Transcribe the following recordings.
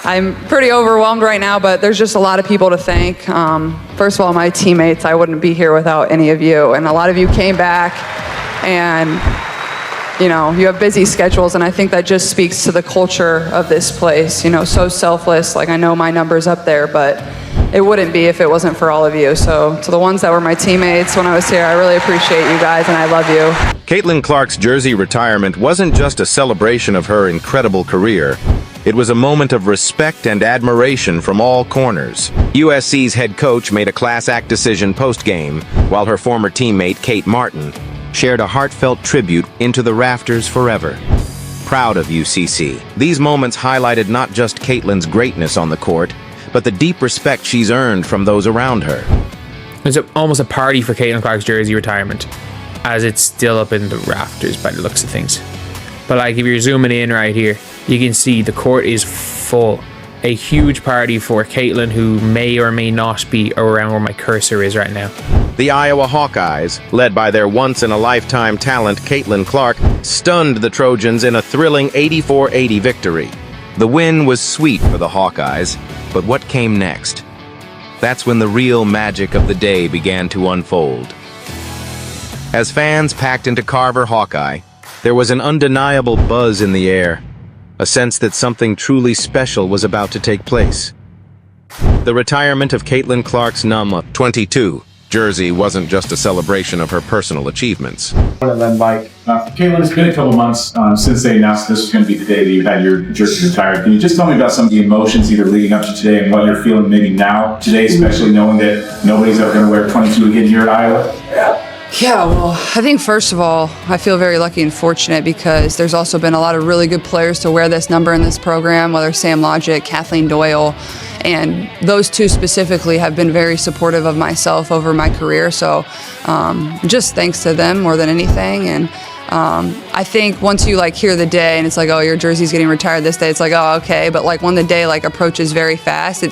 I'm pretty overwhelmed right now, but there's just a lot of people to thank. First of all, my teammates. I wouldn't be here without any of you. And a lot of you came back, and you know, you have busy schedules, and I think that just speaks to the culture of this place. You know, so selfless. Like, I know my number's up there, but it wouldn't be if it wasn't for all of you. So to the ones that were my teammates when I was here, I really appreciate you guys, and I love you. Caitlin Clark's jersey retirement wasn't just a celebration of her incredible career. It was a moment of respect and admiration from all corners. USC's head coach made a class act decision post-game, while her former teammate, Kate Martin, shared a heartfelt tribute into the rafters forever. Proud of UCC. These moments highlighted not just Caitlin's greatness on the court, but the deep respect she's earned from those around her. It's almost a party for Caitlin Clark's jersey retirement, as it's still up in the rafters by the looks of things. But like, if you're zooming in right here, you can see the court is full. A huge party for Caitlin, who may or may not be around where my cursor is right now. The Iowa Hawkeyes, led by their once-in-a-lifetime talent Caitlin Clark, stunned the Trojans in a thrilling 84-80 victory. The win was sweet for the Hawkeyes, but what came next? That's when the real magic of the day began to unfold. As fans packed into Carver Hawkeye, there was an undeniable buzz in the air, a sense that something truly special was about to take place. The retirement of Caitlin Clark's number 22 jersey wasn't just a celebration of her personal achievements. And then, Mike, Caitlin, it's been a couple months since they announced this was going to be the day that you had your jersey retired. Can you just tell me about some of the emotions either leading up to today and what you're feeling maybe now, today, especially knowing that nobody's ever going to wear 22 again here at Iowa? Yeah, well, I think first of all, I feel very lucky and fortunate because there's also been a lot of really good players to wear this number in this program, whether Sam Logic, Kathleen Doyle, and those two specifically have been very supportive of myself over my career. So just thanks to them more than anything. And I think once you like hear the day and it's like, oh, your jersey's getting retired this day, it's like, oh, okay. But like when the day like approaches very fast,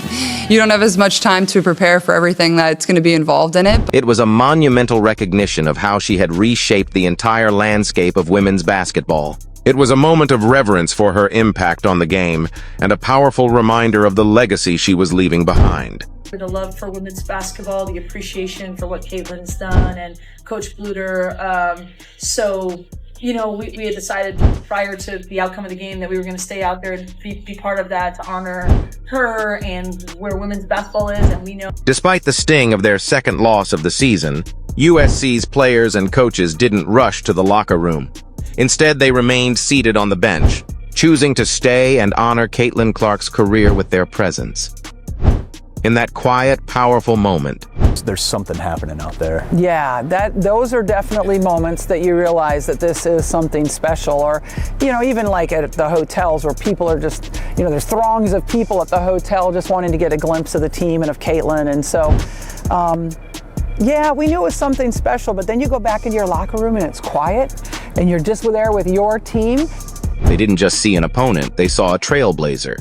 you don't have as much time to prepare for everything that's going to be involved in it. It was a monumental recognition of how she had reshaped the entire landscape of women's basketball. It was a moment of reverence for her impact on the game and a powerful reminder of the legacy she was leaving behind. The love for women's basketball, the appreciation for what Caitlin's done, and Coach Bluter. So, you know, we had decided prior to the outcome of the game that we were going to stay out there and be part of that to honor her and where women's basketball is, and we know. Despite the sting of their second loss of the season, USC's players and coaches didn't rush to the locker room. Instead, they remained seated on the bench, choosing to stay and honor Caitlin Clark's career with their presence. In that quiet, powerful moment, there's something happening out there. Yeah, those are definitely moments that you realize that this is something special. Or, you know, even like at the hotels where people are just, you know, there's throngs of people at the hotel just wanting to get a glimpse of the team and of Caitlin. And so, yeah, we knew it was something special, but then you go back into your locker room and it's quiet and you're just there with your team. They didn't just see an opponent, they saw a trailblazer,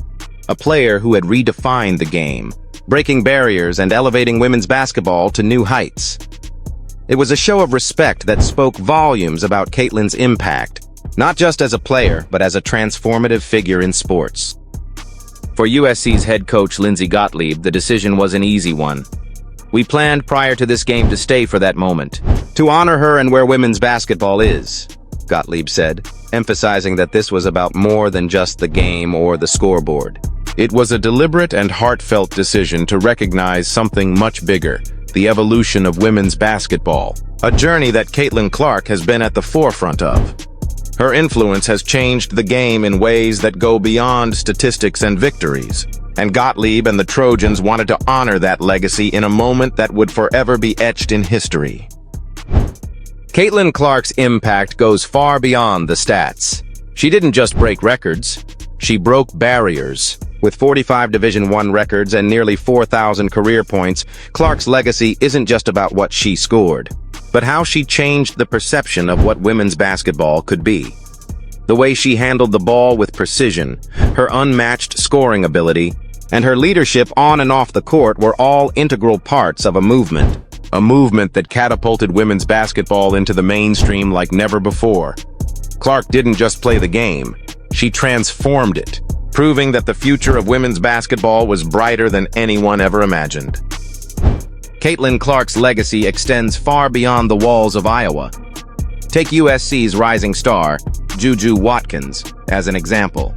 a player who had redefined the game, breaking barriers and elevating women's basketball to new heights. It was a show of respect that spoke volumes about Caitlin's impact, not just as a player, but as a transformative figure in sports. For USC's head coach Lindsey Gottlieb, the decision was an easy one. We planned prior to this game to stay for that moment, to honor her and where women's basketball is, Gottlieb said, emphasizing that this was about more than just the game or the scoreboard. It was a deliberate and heartfelt decision to recognize something much bigger, the evolution of women's basketball, a journey that Caitlin Clark has been at the forefront of. Her influence has changed the game in ways that go beyond statistics and victories, and Gottlieb and the Trojans wanted to honor that legacy in a moment that would forever be etched in history. Caitlin Clark's impact goes far beyond the stats. She didn't just break records, she broke barriers. With 45 Division I records and nearly 4,000 career points, Clark's legacy isn't just about what she scored, but how she changed the perception of what women's basketball could be. The way she handled the ball with precision, her unmatched scoring ability, and her leadership on and off the court were all integral parts of a movement that catapulted women's basketball into the mainstream like never before. Clark didn't just play the game, she transformed it. proving that the future of women's basketball was brighter than anyone ever imagined. Caitlin Clark's legacy extends far beyond the walls of Iowa. Take USC's rising star, Juju Watkins, as an example.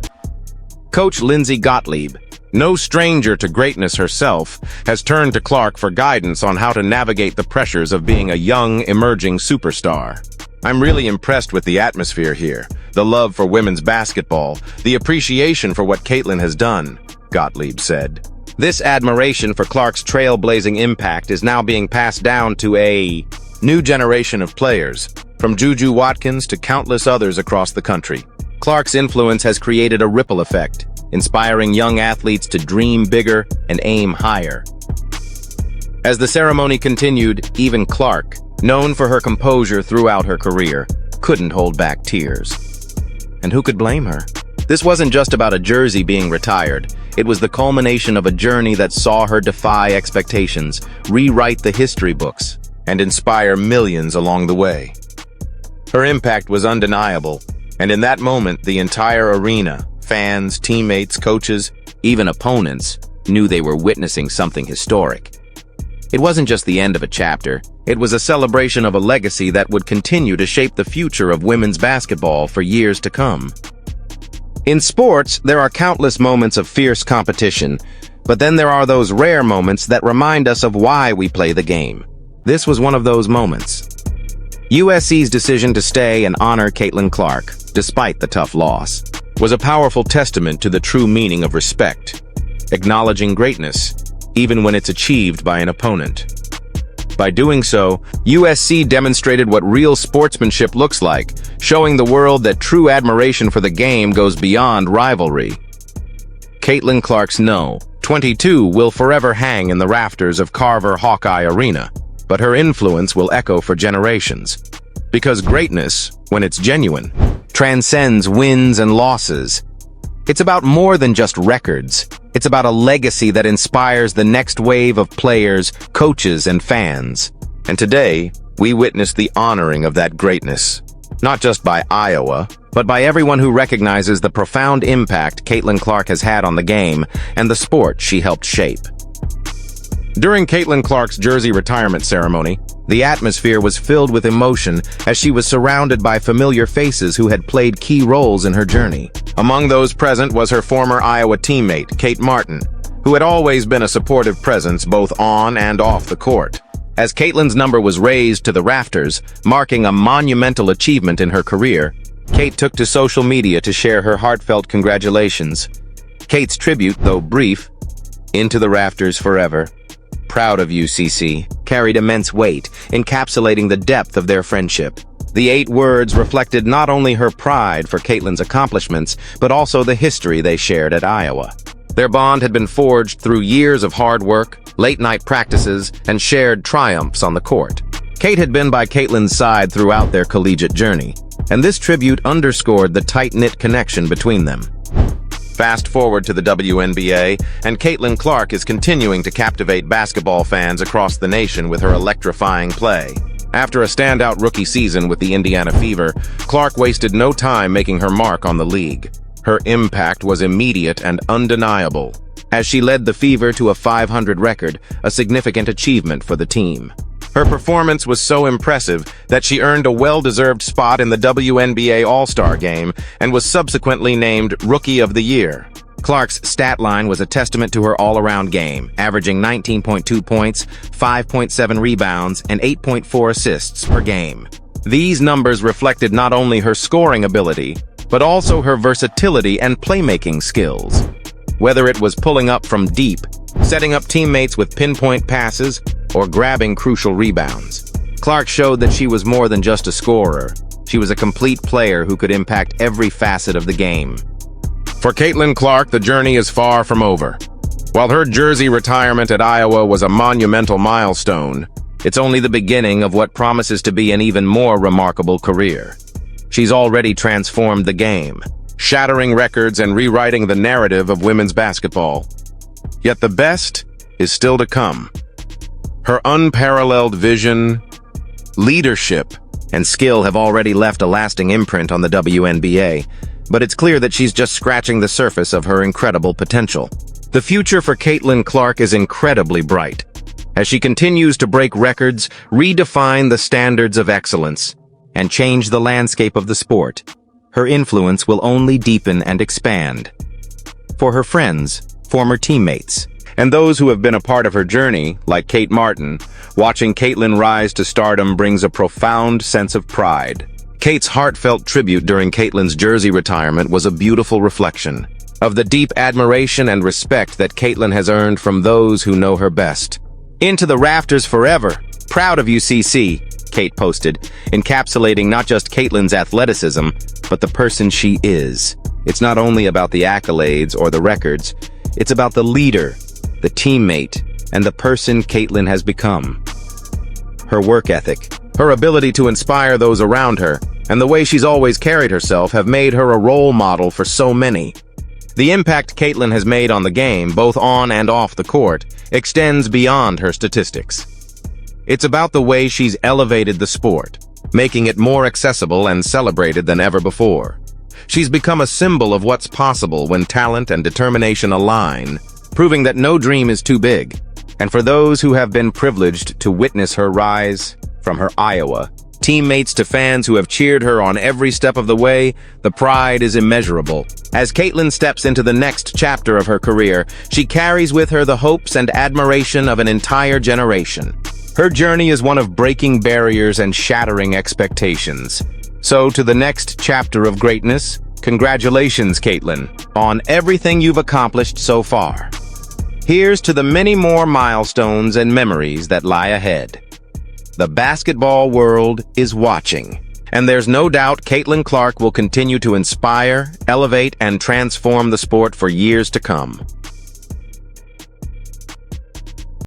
Coach Lindsey Gottlieb, no stranger to greatness herself, has turned to Clark for guidance on how to navigate the pressures of being a young, emerging superstar. I'm really impressed with the atmosphere here, the love for women's basketball, the appreciation for what Caitlin has done, Gottlieb said. This admiration for Clark's trailblazing impact is now being passed down to a new generation of players, from Juju Watkins to countless others across the country. Clark's influence has created a ripple effect, inspiring young athletes to dream bigger and aim higher. As the ceremony continued, even Clark, known for her composure throughout her career, couldn't hold back tears. And who could blame her? This wasn't just about a jersey being retired. It was the culmination of a journey that saw her defy expectations, rewrite the history books, and inspire millions along the way. Her impact was undeniable, and in that moment, the entire arena, fans, teammates, coaches, even opponents, knew they were witnessing something historic. It wasn't just the end of a chapter, it was a celebration of a legacy that would continue to shape the future of women's basketball for years to come. In sports, there are countless moments of fierce competition, but then there are those rare moments that remind us of why we play the game. This was one of those moments. USC's decision to stay and honor Caitlin Clark, despite the tough loss, was a powerful testament to the true meaning of respect, acknowledging greatness, even when it's achieved by an opponent. By doing so, USC demonstrated what real sportsmanship looks like, showing the world that true admiration for the game goes beyond rivalry. Caitlin Clark's No. 22 will forever hang in the rafters of Carver Hawkeye Arena, but her influence will echo for generations. Because greatness, when it's genuine, transcends wins and losses. It's about more than just records. It's about a legacy that inspires the next wave of players, coaches, and fans. And today, we witness the honoring of that greatness. Not just by Iowa, but by everyone who recognizes the profound impact Caitlin Clark has had on the game and the sport she helped shape. During Caitlin Clark's jersey retirement ceremony, the atmosphere was filled with emotion as she was surrounded by familiar faces who had played key roles in her journey. Among those present was her former Iowa teammate, Kate Martin, who had always been a supportive presence both on and off the court. As Caitlin's number was raised to the rafters, marking a monumental achievement in her career, Kate took to social media to share her heartfelt congratulations. Kate's tribute, though brief, "Into the rafters forever. Proud of you, CC," carried immense weight, encapsulating the depth of their friendship. The 8 words reflected not only her pride for Caitlin's accomplishments, but also the history they shared at Iowa. Their bond had been forged through years of hard work, late-night practices, and shared triumphs on the court. Kate had been by Caitlin's side throughout their collegiate journey, and this tribute underscored the tight-knit connection between them. Fast forward to the WNBA, and Caitlin Clark is continuing to captivate basketball fans across the nation with her electrifying play. After a standout rookie season with the Indiana Fever, Clark wasted no time making her mark on the league. Her impact was immediate and undeniable, as she led the Fever to a 500 record, a significant achievement for the team. Her performance was so impressive that she earned a well-deserved spot in the WNBA All-Star Game and was subsequently named Rookie of the Year. Clark's stat line was a testament to her all-around game, averaging 19.2 points, 5.7 rebounds, and 8.4 assists per game. These numbers reflected not only her scoring ability, but also her versatility and playmaking skills. Whether it was pulling up from deep, setting up teammates with pinpoint passes, or grabbing crucial rebounds, Clark showed that she was more than just a scorer. She was a complete player who could impact every facet of the game. For Caitlin Clark, the journey is far from over. While her jersey retirement at Iowa was a monumental milestone, it's only the beginning of what promises to be an even more remarkable career. She's already transformed the game, shattering records and rewriting the narrative of women's basketball. Yet the best is still to come. Her unparalleled vision, leadership, and skill have already left a lasting imprint on the WNBA, but it's clear that she's just scratching the surface of her incredible potential. The future for Caitlin Clark is incredibly bright, as she continues to break records, redefine the standards of excellence, and change the landscape of the sport. Her influence will only deepen and expand. For her friends, former teammates, and those who have been a part of her journey, like Kate Martin, watching Caitlin rise to stardom brings a profound sense of pride. Kate's heartfelt tribute during Caitlin's jersey retirement was a beautiful reflection of the deep admiration and respect that Caitlin has earned from those who know her best. "Into the rafters forever. Proud of you, CC," Kate posted, encapsulating not just Caitlin's athleticism, but the person she is. It's not only about the accolades or the records, it's about the leader, the teammate, and the person Caitlin has become. Her work ethic, her ability to inspire those around her, and the way she's always carried herself have made her a role model for so many. The impact Caitlin has made on the game, both on and off the court, extends beyond her statistics. It's about the way she's elevated the sport, making it more accessible and celebrated than ever before. She's become a symbol of what's possible when talent and determination align, proving that no dream is too big. And for those who have been privileged to witness her rise, from her Iowa teammates to fans who have cheered her on every step of the way, the pride is immeasurable. As Caitlin steps into the next chapter of her career, she carries with her the hopes and admiration of an entire generation. Her journey is one of breaking barriers and shattering expectations. So, to the next chapter of greatness, congratulations, Caitlin, on everything you've accomplished so far. Here's to the many more milestones and memories that lie ahead. The basketball world is watching, and there's no doubt Caitlin Clark will continue to inspire, elevate, and transform the sport for years to come.